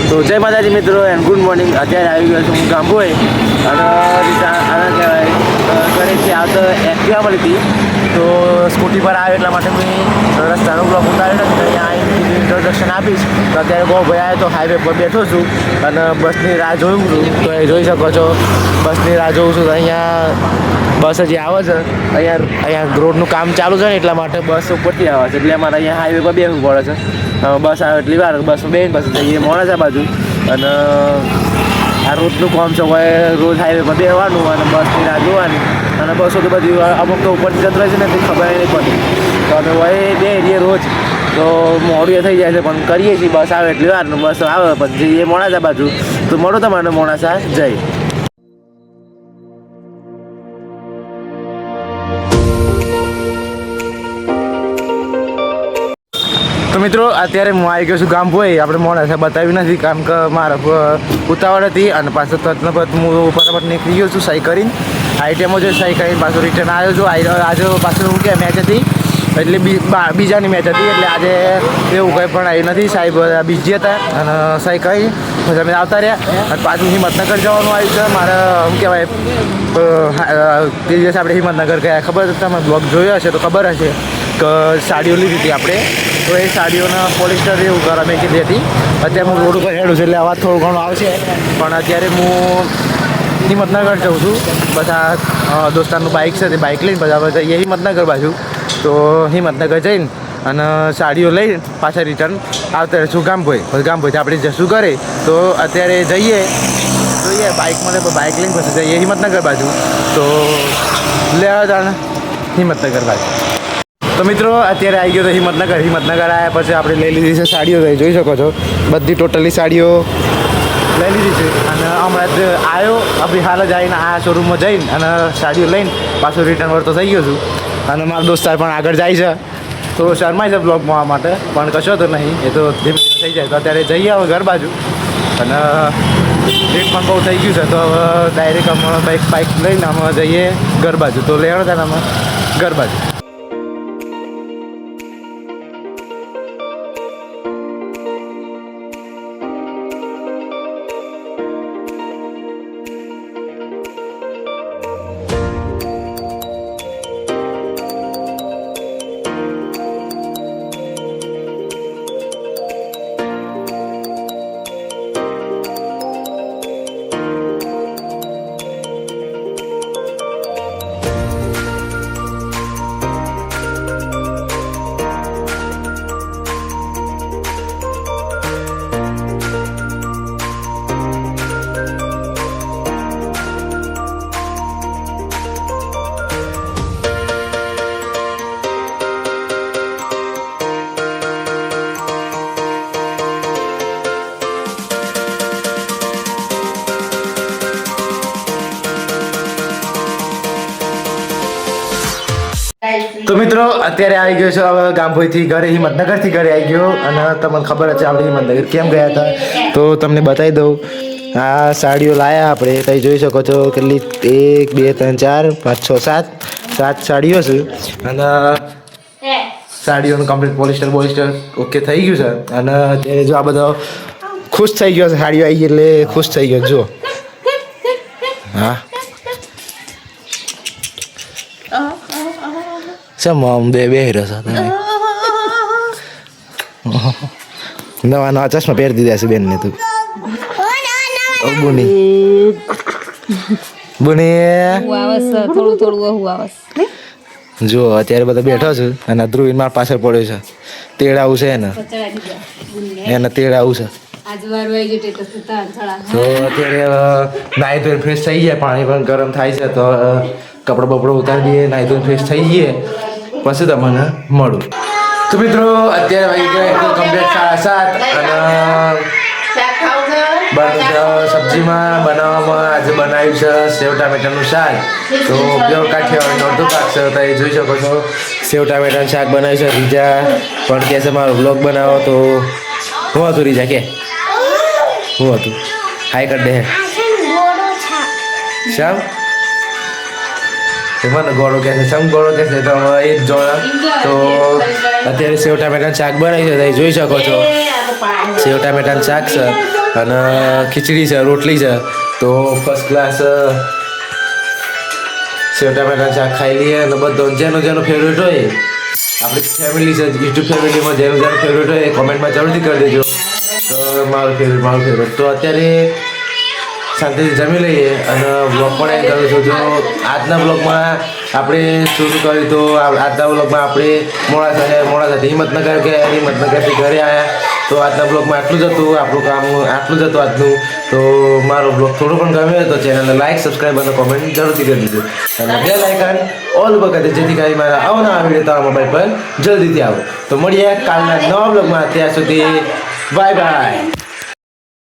તો જય માતાજી મિત્રો એન્ડ ગુડ મોર્નિંગ. અત્યારે આવી ગયો છું હું ગાંભોઈ અને આના કહેવાય ઘરેથી આવતો એક્ટિવા મળી હતી. તો સ્કૂટી પર આવે એટલા માટે મેં રસ્તાનો બ્લોક ઉતારેલો છે. અહીંયા આવીને ઇન્ટ્રોડક્શન આપીશ. તો અત્યારે બહુ ભાઈ આવે તો હાઈવે પર બેઠો છું અને બસની રાહ જોઉં છું. તો એ જોઈ શકો છો બસની રાહ જોઉં છું. તો અહીંયા બસ હજી આવે છે. અહીંયા રોડનું કામ ચાલુ છે ને એટલા માટે બસ ઉપરથી આવે છે. એટલે અમારે અહીંયા હાઈવે પર બેસવું પડે છે. બસ આવે એટલી વાર બસમાં બેન પછી જઈએ મોડા છે બાજુ. અને આ રોજનું કામ છે હોય રોજ હાઈવે પર બેસવાનું અને બસની રાહ જોવાની. અને બસો તો બધી અમુક તો ઉપરથી જત રહે છે ને કંઈ ખબર નહીં પડતી. તો અમે હોય બે રહીએ રોજ તો મોડું થઈ જાય છે પણ કરીએ છીએ. બસ આવે એટલી વાર બસ આવે પછી જઈએ મોડાસા બાજુ. તો મળો તમારે મોડાસા જઈ. તો મિત્રો અત્યારે હું આવી ગયો છું ગાંભોઈ. આપણે મોડાસા બતાવ્યું નથી કામ કે મારા ઉતાવળ હતી અને પાછું તત્નપત હું ફટાફટ નીકળી ગયો છું સહી કરીને. આઈટીએમમાં જો સહી કરીને પાછું રિટર્ન આવ્યો છું. આજે પાછું શું કે મેચ હતી એટલે બીજાની મેચ હતી એટલે આજે એવું કંઈ પણ આવ્યું નથી. સાહેબ બીજી હતા અને સહી કહી પછી અમે આવતા રહ્યા અને પાછું હિંમતનગર જવાનું આવ્યું છે. મારે શું કહેવાય તે દિવસે આપણે હિંમતનગર ગયા ખબર તમે બ્લોગ જોયો હશે તો ખબર હશે કે સાડીઓ લીધી હતી આપણે. તો એ સાડીઓના પોલિસ્ટર એવું ઘર અમે કીધી હતી. અત્યારે હું રોડ ઉપર હેડું છું એટલે અવાજ થોડું ઘણું આવશે પણ અત્યારે હું હિંમતનગર જઉં છું. બધા દોસ્તારનું બાઇક છે તે બાઇક લઈને બધા આપણે જઈએ હિંમતનગર બાજુ. તો હિંમતનગર જઈને અને સાડીઓ લઈને પાછા રિટર્ન આવતા રહીશું ગાંભોઈ. પછી ગાંભોઈથી આપણે જશું ઘરે. તો અત્યારે જઈએ જોઈએ બાઇક મળે બાઇક લઈને પછી જઈએ હિંમતનગર બાજુ. તો લેવા જાણ હિંમતનગર બાજુ. તો મિત્રો અત્યારે આવી ગયો તો હિંમતનગર આવ્યા પછી આપણે લઈ લીધી છે સાડીઓ. જોઈ શકો છો બધી ટોટલી સાડીઓ લઈ લીધી છે. અને હમણાં જ આવ્યો આપણી હાલ જ આવીને આ શોરૂમમાં જઈને અને સાડીઓ લઈને પાછું રિટર્ન વળતો થઈ ગયો છું. અને મારા દોસ્તાર પણ આગળ જાય છે. થોડો શરમાય છે બ્લોગમાં આવવા માટે પણ કશો તો નહીં એ તો ધીમે ધીમે થઈ જાય. તો અત્યારે જઈએ હવે ઘર બાજુ અને લેટ પણ બહુ થઈ ગયું છે. તો હવે ડાયરેક્ટ અમે બાઇક લઈને અમે જઈએ ઘર બાજુ. તો લેવાનું થાય અમે ઘર બાજુ. તો મિત્રો અત્યારે આવી ગયો છું હવે ગાંભોઈથી ઘરે હિંમતનગરથી ઘરે આવી ગયો. અને તમને ખબર જ છે આપણે હિંમતનગર કેમ ગયા હતા તો તમને બતાવી દઉં. આ સાડીઓ લાવ્યા આપણે તમે જોઈ શકો છો કેટલી 1 2 3 4 5 6 7 સાડીઓ છે. અને સાડીઓનું કમ્પ્લીટ પોલિસ્ટર ઓકે થઈ ગયું છે. અને અત્યારે જો આ બધો ખુશ થઈ ગયો છે સાડીઓ આવી એટલે ખુશ થઈ ગયો જો. હા મમ બે રહ્યો છે નવા નવા ચશ્મા પહેરી દીધા છે બેનને. તું બુની જો અત્યારે બધા બેઠો છું અને ધ્રુવીન માર પાછળ પડ્યો છે. તેડાવું છે એને તેડાવું છે. તો અત્યારે નાહી ધોઈને ફ્રેશ થઈ જાય. પાણી પણ ગરમ થાય છે તો કપડો બપડો ઉતારી દઈએ નાહી ધોઈને ફ્રેશ થઈ જઈએ પછી તમને મળું. તો મિત્રો અત્યારે વાગી ગયા એકદમ કમ્પ્લીટ 7:30 અને સબ્જીમાં બનાવવામાં આજે બનાવ્યું છે સેવ ટામેટાનું શાક. તો પ્યોર કાઠિયાવાડી અડધું પાક છે. તો એ જોઈ શકો છો સેવ ટામેટાનું શાક બનાવ્યું છે. રીજા પણ કહે છે મારો બ્લોગ બનાવો. તો શું હતું રીજા કે શું હતું હાઈ કરી દે શ્યામ મને ગોળો કહે છે સમ ગોળો કહે છે તો એ જ જોડા. તો અત્યારે સેવ ટામેટાનું શાક બનાવી છે જોઈ શકો છો. સેવ ટામેટાનું શાક છે અને ખીચડી છે રોટલી છે તો ફર્સ્ટ ક્લાસ સેવ ટામેટાનું શાક ખાઈ લઈએ અને બધો જેનો ફેવરેટ હોય આપણી ફેમિલી છે યુટ્યુબ ફેમિલીમાં જેનું ફેવરેટ હોય એ કોમેન્ટમાં જરૂરથી કરી દેજો તો મારું ફેવરેટ તો અત્યારે શાંતિથી જમી લઈએ અને બ્લોગ પણ એન્ડ કરું છું જો આજના બ્લોગમાં આપણે શું કર્યું તો આજના બ્લોગમાં આપણે મોડાસાથી હિંમતનગરથી ઘરે આવ્યા તો આજના બ્લોગમાં આટલું જ હતું આપણું કામ આટલું જ હતું આજનું તો મારો બ્લોગ થોડો પણ ગમ્યો હોય તો ચેનલને લાઈક સબસ્ક્રાઈબ અને કોમેન્ટ જરૂરથી કરી દીધું અને બેલ આઇકન ઓલ વખતે જેથી કરી મારા આવનારા વિડીયો તમારા મોબાઈલ પર જલ્દીથી આવે તો મળીએ કાલના નવા બ્લોગમાં ત્યાં સુધી બાય બાય.